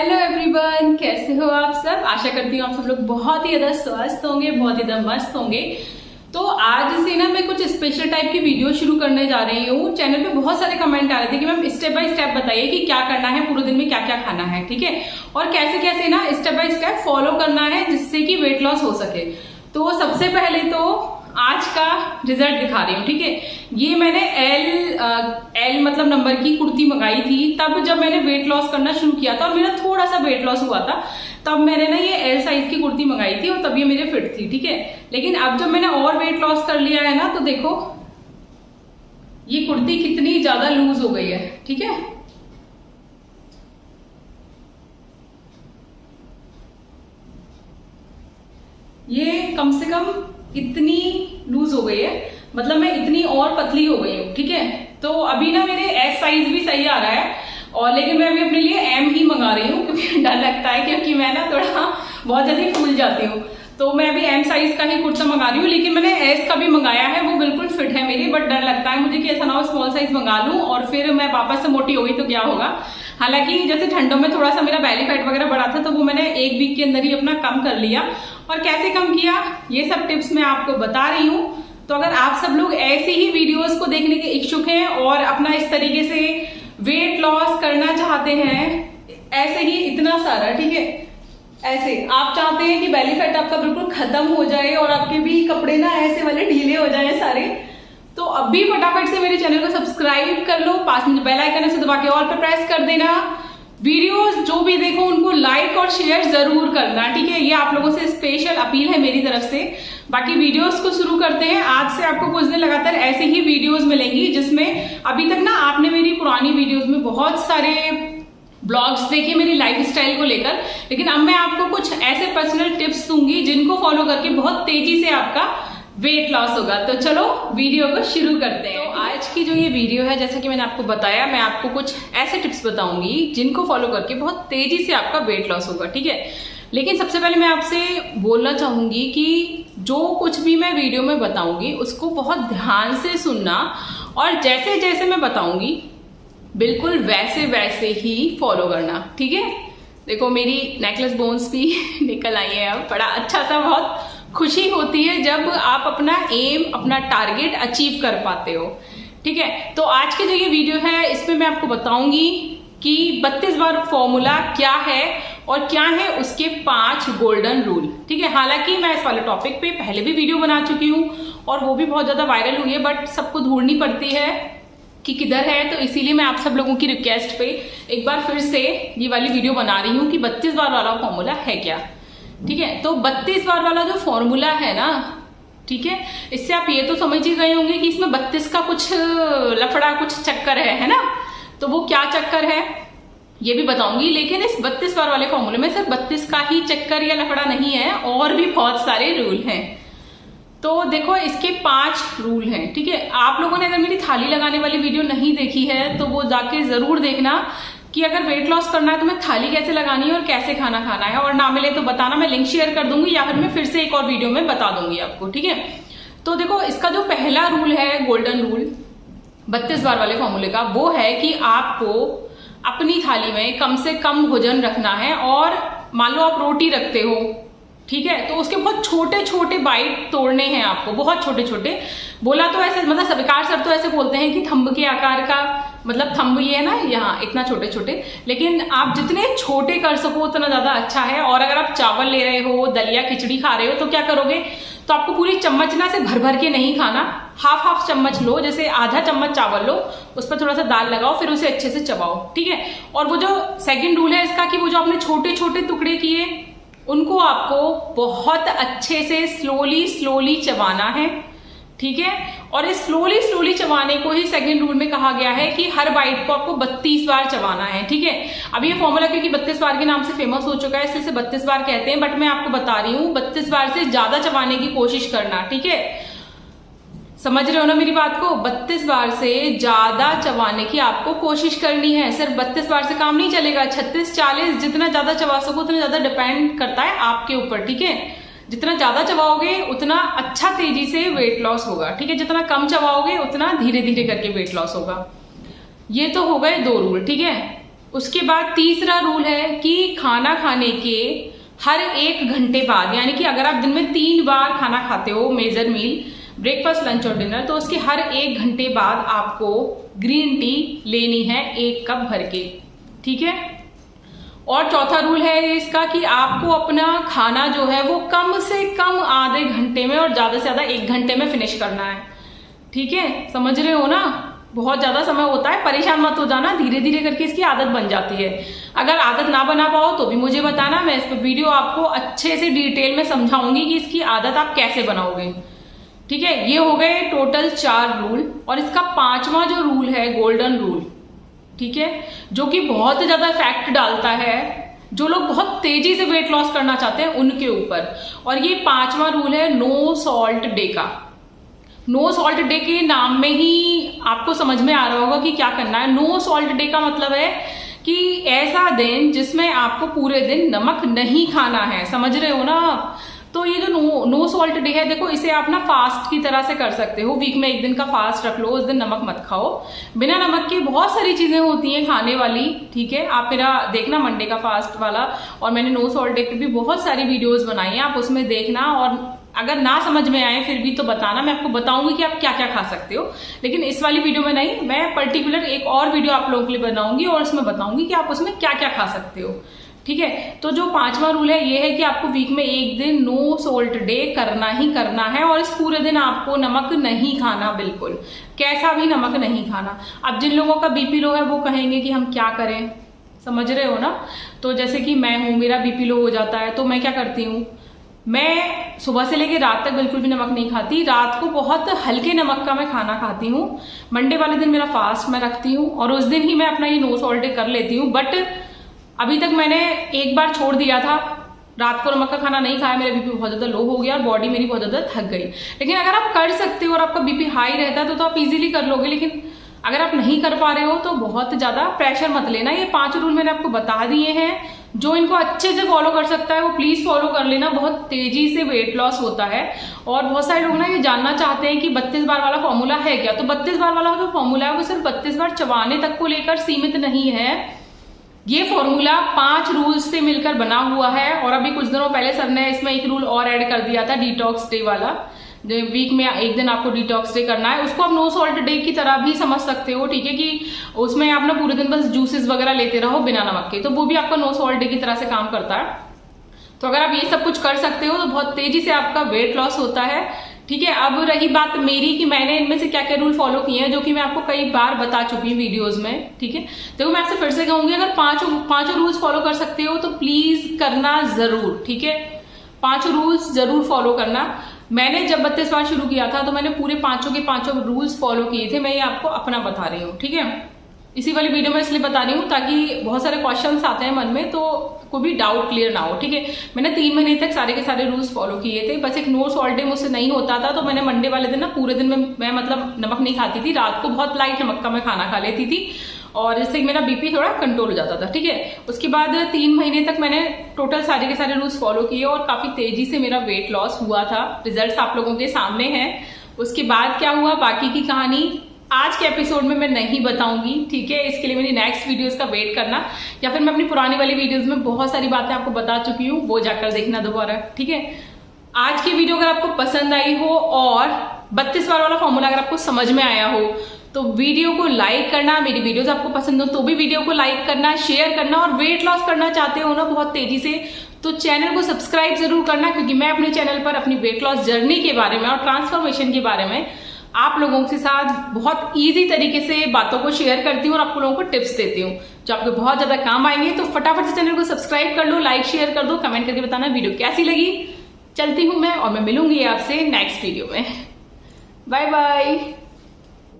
Hello everyone, कैसे हो आप सब। आशा करती हूँ आप सब लोग बहुत ही ज्यादा स्वस्थ होंगे, बहुत ही ज्यादा मस्त होंगे। तो आज से ना मैं कुछ स्पेशल टाइप की वीडियो शुरू करने जा रही हूँ। चैनल पे बहुत सारे कमेंट आ रहे थे कि मैम स्टेप बाय स्टेप बताइए कि क्या करना है, पूरे दिन में क्या क्या खाना है, ठीक है, और कैसे कैसे ना स्टेप बाय स्टेप फॉलो करना है जिससे कि वेट लॉस हो सके। तो सबसे पहले तो आज का रिजल्ट दिखा रही हूँ, ठीक है। ये मैंने एल मतलब नंबर की कुर्ती मंगाई थी तब जब मैंने वेट लॉस करना शुरू किया था और मेरा थोड़ा सा वेट लॉस हुआ था, तब मैंने ना ये एल साइज की कुर्ती मंगाई थी और तब ये मेरे फिट थी, ठीक है। लेकिन अब जब मैंने और वेट लॉस कर लिया है ना, तो देखो ये कुर्ती कितनी ज्यादा लूज हो गई है, ठीक है। ये कम से कम इतनी लूज हो गई है, मतलब मैं इतनी और पतली हो गई हूँ, ठीक है। तो अभी ना मेरे एस साइज भी सही आ रहा है, और लेकिन मैं अभी अपने लिए एम ही मंगा रही हूँ क्योंकि डर लगता है, क्योंकि मैं ना थोड़ा बहुत जल्दी फूल जाती हूँ। तो मैं अभी एम साइज का ही कुर्ता मंगा रही हूँ, लेकिन मैंने एस का भी मंगाया है, वो बिल्कुल फिट है मेरी। बट डर लगता है मुझे कि ऐसा ना हो स्मॉल साइज मंगा लूं और फिर मैं वापस से मोटी हो गई तो क्या होगा। हालांकि जैसे ठंडों में थोड़ा सा मेरा बैली फैट वगैरह बढ़ा था, तो वो मैंने एक वीक के अंदर ही अपना कम कर लिया। और कैसे कम किया ये सब टिप्स मैं आपको बता रही हूँ। तो अगर आप सब लोग ऐसे ही वीडियोस को देखने के इच्छुक हैं और अपना इस तरीके से वेट लॉस करना चाहते हैं, ऐसे ही इतना सारा, ठीक है, ऐसे आप चाहते हैं कि बेली फैट आपका बिल्कुल खत्म हो जाए और आपके भी कपड़े ना ऐसे वाले ढीले हो जाए सारे, तो अभी फटाफट से मेरे चैनल को सब्सक्राइब कर लो, पास में बेल आइकन से दबा के ऑल पे प्रेस कर देना। वीडियोस जो भी देखो उनको लाइक और शेयर जरूर करना, ठीक है। ये आप लोगों से स्पेशल अपील है मेरी तरफ से। बाकी वीडियोस को शुरू करते हैं। आज से आपको कुछ दिन लगातार ऐसे ही वीडियोस मिलेंगी, जिसमें अभी तक ना आपने मेरी पुरानी वीडियोस में बहुत सारे ब्लॉग्स देखे मेरी लाइफस्टाइल को लेकर, लेकिन अब मैं आपको कुछ ऐसे पर्सनल टिप्स दूंगी जिनको फॉलो करके बहुत तेजी से आपका वेट लॉस होगा। तो चलो वीडियो को शुरू करते हैं। तो आज की जो ये वीडियो है, जैसा कि मैंने आपको बताया, मैं आपको कुछ ऐसे टिप्स बताऊंगी जिनको फॉलो करके बहुत तेजी से आपका वेट लॉस होगा, ठीक है। लेकिन सबसे पहले मैं आपसे बोलना चाहूंगी कि जो कुछ भी मैं वीडियो में बताऊंगी उसको बहुत ध्यान से सुनना, और जैसे जैसे मैं बताऊंगी बिल्कुल वैसे वैसे ही फॉलो करना, ठीक है। देखो मेरी नेकलेस बोन्स भी निकल आई है अब, बड़ा अच्छा सा, बहुत खुशी होती है जब आप अपना एम, अपना टारगेट अचीव कर पाते हो, ठीक है। तो आज की जो ये वीडियो है इसमें मैं आपको बताऊंगी कि 32 बार फॉर्मूला क्या है और क्या है उसके 5 गोल्डन रूल, ठीक है। हालांकि मैं इस वाले टॉपिक पे पहले भी वीडियो बना चुकी हूँ और वो भी बहुत ज्यादा वायरल हुई है, बट सबको ढूंढनी पड़ती है कि किधर है, तो इसीलिए मैं आप सब लोगों की रिक्वेस्ट पे एक बार फिर से ये वाली वीडियो बना रही हूँ कि 32 बार वाला फॉर्मूला है क्या, ठीक है। तो 32 बार वाला जो फॉर्मूला है ना, ठीक है, इससे आप ये तो समझ ही गए होंगे कि इसमें 32 का कुछ लफड़ा, कुछ चक्कर है ना। तो वो क्या चक्कर है ये भी बताऊंगी, लेकिन इस 32 बार वाले फॉर्मूले में सिर्फ 32 का ही चक्कर या लफड़ा नहीं है, और भी बहुत सारे रूल हैं। तो देखो इसके 5 रूल हैं, ठीक है। आप लोगों ने अगर मेरी थाली लगाने वाली वीडियो नहीं देखी है तो वो जाके जरूर देखना कि अगर वेट लॉस करना है तो मैं थाली कैसे लगानी है और कैसे खाना खाना है, और ना मिले तो बताना, मैं लिंक शेयर कर दूंगी या फिर मैं फिर से एक और वीडियो में बता दूंगी आपको, ठीक है। तो देखो इसका जो पहला रूल है, गोल्डन रूल 32 बार वाले फॉर्मूले का, वो है कि आपको अपनी थाली में कम से कम भोजन रखना है। और मान लो आप रोटी रखते हो, ठीक है, तो उसके बहुत छोटे छोटे बाइट तोड़ने हैं आपको, बहुत छोटे छोटे। बोला तो ऐसे, मतलब सविकार सर तो ऐसे बोलते हैं कि थंब के आकार का, मतलब थंब ये है ना यहाँ, इतना छोटे छोटे, लेकिन आप जितने छोटे कर सको उतना ज्यादा अच्छा है। और अगर आप चावल ले रहे हो, दलिया खिचड़ी खा रहे हो, तो क्या करोगे, तो आपको पूरी चम्मच ना से भर भर के नहीं खाना, हाफ हाफ चम्मच लो, जैसे आधा चम्मच चावल लो, उस पर थोड़ा सा दाल लगाओ, फिर उसे अच्छे से चबाओ, ठीक है। और वो जो सेकंड रूल है इसका, कि वो जो आपने छोटे छोटे टुकड़े किए उनको आपको बहुत अच्छे से स्लोली स्लोली चबाना है, ठीक है। और इस स्लोली स्लोली चबाने को ही सेकंड रूल में कहा गया है कि हर बाइट को आपको 32 बार चबाना है, ठीक है। अब ये फॉर्मूला क्योंकि 32 बार के नाम से फेमस हो चुका है, इसलिए 32 बार कहते हैं, बट मैं आपको बता रही हूँ 32 बार से ज्यादा चबाने की कोशिश करना, ठीक है। समझ रहे हो ना मेरी बात को, 32 बार से ज्यादा चबाने की आपको कोशिश करनी है। सिर्फ 32 बार से काम नहीं चलेगा, 36, 40, जितना ज्यादा चबा सको उतना ज्यादा डिपेंड करता है आपके ऊपर, ठीक है। जितना ज्यादा चबाओगे उतना अच्छा तेजी से वेट लॉस होगा, ठीक है। जितना कम चबाओगे उतना धीरे धीरे करके वेट लॉस होगा। ये तो हो गए 2 रूल, ठीक है। उसके बाद तीसरा रूल है कि खाना खाने के हर 1 घंटे बाद, यानी कि अगर आप दिन में 3 बार खाना खाते हो, मेजर मील, ब्रेकफास्ट, लंच और डिनर, तो उसके हर 1 घंटे बाद आपको ग्रीन टी लेनी है 1 कप भर के, ठीक है। और चौथा रूल है इसका कि आपको अपना खाना जो है वो कम से कम आधे घंटे में और ज्यादा से ज्यादा 1 घंटे में फिनिश करना है, ठीक है। समझ रहे हो ना, बहुत ज्यादा समय होता है, परेशान मत हो जाना, धीरे धीरे करके इसकी आदत बन जाती है। अगर आदत ना बना पाओ तो भी मुझे बताना, मैं इस पर वीडियो आपको अच्छे से डिटेल में समझाऊंगी कि इसकी आदत आप कैसे बनाओगे, ठीक है। ये हो गए टोटल 4 रूल। और इसका 5वां जो रूल है गोल्डन रूल, ठीक है, जो कि बहुत ज्यादा इफेक्ट डालता है जो लोग बहुत तेजी से वेट लॉस करना चाहते हैं उनके ऊपर। और ये 5वां रूल है नो सॉल्ट डे का। नो सॉल्ट डे के नाम में ही आपको समझ में आ रहा होगा कि क्या करना है। नो सॉल्ट डे का मतलब है कि ऐसा दिन जिसमें आपको पूरे दिन नमक नहीं खाना है, समझ रहे हो ना आप। तो ये जो नो सॉल्ट डे है, देखो इसे आप ना फास्ट की तरह से कर सकते हो। वीक में 1 दिन का फास्ट रख लो, उस दिन नमक मत खाओ। बिना नमक के बहुत सारी चीजें होती हैं खाने वाली, ठीक है। आप मेरा देखना मंडे का फास्ट वाला, और मैंने नो सॉल्ट डे पे भी बहुत सारी वीडियोस बनाई हैं, आप उसमें देखना। और अगर ना समझ में आए फिर भी तो बताना, मैं आपको बताऊंगी कि आप क्या क्या खा सकते हो। लेकिन इस वाली वीडियो में नहीं, मैं पर्टिकुलर एक और वीडियो आप लोगों के लिए बनाऊंगी और उसमें बताऊंगी कि आप उसमें क्या क्या खा सकते हो, ठीक है। तो जो 5वां रूल है ये है कि आपको वीक में 1 दिन नो सॉल्ट डे करना ही करना है। और इस पूरे दिन आपको नमक नहीं खाना, बिल्कुल कैसा भी नमक नहीं खाना। अब जिन लोगों का बीपी लो है वो कहेंगे कि हम क्या करें, समझ रहे हो ना। तो जैसे कि मैं हूं, मेरा बीपी लो हो जाता है, तो मैं क्या करती हूँ, मैं सुबह से लेकर रात तक बिल्कुल भी नमक नहीं खाती। रात को बहुत हल्के नमक का मैं खाना खाती हूँ। मंडे वाले दिन मेरा फास्ट मैं रखती हूँ और उस दिन ही मैं अपना ये नो सॉल्ट डे कर लेती हूँ। बट अभी तक मैंने एक बार छोड़ दिया था, रात को नमक का खाना नहीं खाया, मेरा बीपी बहुत ज्यादा लो हो गया और बॉडी मेरी बहुत ज्यादा थक गई। लेकिन अगर आप कर सकते हो और आपका बीपी हाई रहता है तो आप इजीली कर लोगे। लेकिन अगर आप नहीं कर पा रहे हो तो बहुत ज्यादा प्रेशर मत लेना। ये 5 रूल मैंने आपको बता दिए हैं, जो इनको अच्छे से फॉलो कर सकता है वो प्लीज फॉलो कर लेना। बहुत तेजी से वेट लॉस होता है। और बहुत सारे लोग ना ये जानना चाहते हैं कि 32 बार वाला फॉर्मूला है क्या। तो 32 बार वाला जो फॉर्मूला है वो सिर्फ 32 बार चबाने तक को लेकर सीमित नहीं है। ये फॉर्मूला 5 रूल्स से मिलकर बना हुआ है। और अभी कुछ दिनों पहले सर ने इसमें एक रूल और ऐड कर दिया था, डिटॉक्स डे वाला। वीक में 1 दिन आपको डिटॉक्स डे करना है, उसको आप नो सॉल्ट डे की तरह भी समझ सकते हो, ठीक है। कि उसमें आप ना पूरे दिन बस जूसेस वगैरह लेते रहो बिना नमक के, तो वो भी आपका नो सॉल्ट डे की तरह से काम करता है। तो अगर आप ये सब कुछ कर सकते हो तो बहुत तेजी से आपका वेट लॉस होता है, ठीक है। अब रही बात मेरी कि मैंने इनमें से क्या क्या रूल फॉलो किए हैं, जो कि मैं आपको कई बार बता चुकी हूँ वीडियोज में, ठीक है। देखो मैं आपसे फिर से कहूंगी, अगर पांचों रूल्स फॉलो कर सकते हो तो प्लीज करना जरूर, ठीक है। 5 रूल्स जरूर फॉलो करना। मैंने जब 32 बार शुरू किया था तो मैंने पूरे 5 के 5 रूल्स फॉलो किए थे। मैं ये आपको अपना बता रही हूँ, ठीक है। इसी वाली वीडियो में इसलिए बता रही हूँ ताकि बहुत सारे क्वेश्चंस आते हैं मन में, तो कोई भी डाउट क्लियर ना हो, ठीक है। मैंने 3 महीने तक सारे के सारे रूल्स फॉलो किए थे। बस एक नो सॉल्ट डे मुझसे नहीं होता था, तो मैंने मंडे वाले दिन ना पूरे दिन में मैं मतलब नमक नहीं खाती थी। रात को बहुत लाइट नमक का मैं खाना खा लेती थी और इससे मेरा बीपी थोड़ा कंट्रोल हो जाता था, ठीक है। उसके बाद 3 महीने तक मैंने टोटल सारे के सारे रूल्स फॉलो किए और काफी तेजी से मेरा वेट लॉस हुआ था। रिजल्ट्स आप लोगों के सामने हैं। उसके बाद क्या हुआ, बाकी की कहानी आज के एपिसोड में मैं नहीं बताऊंगी, ठीक है। इसके लिए मेरी नेक्स्ट वीडियोस का वेट करना, या फिर मैं अपनी पुरानी वाली वीडियोस में बहुत सारी बातें आपको बता चुकी हूँ, वो जाकर देखना दोबारा, ठीक है। आज की वीडियो अगर आपको पसंद आई हो और 32 बार वाला फॉर्मूला अगर आपको समझ में आया हो तो वीडियो को लाइक करना। मेरी वीडियोस आपको पसंद हो तो भी वीडियो को लाइक करना, शेयर करना। और वेट लॉस करना चाहते हो ना बहुत तेजी से, तो चैनल को सब्सक्राइब जरूर करना, क्योंकि मैं अपने चैनल पर अपनी वेट लॉस जर्नी के बारे में और ट्रांसफॉर्मेशन के बारे में आप लोगों के साथ बहुत इजी तरीके से बातों को शेयर करती हूँ और आप लोगों को टिप्स देती हूँ जो आपको बहुत ज्यादा काम आएंगे। तो फटाफट से चैनल को सब्सक्राइब कर लो, लाइक शेयर कर दो, कमेंट करके बताना वीडियो कैसी लगी। चलती हूँ मैं और मैं मिलूंगी आपसे नेक्स्ट वीडियो में। Bye bye.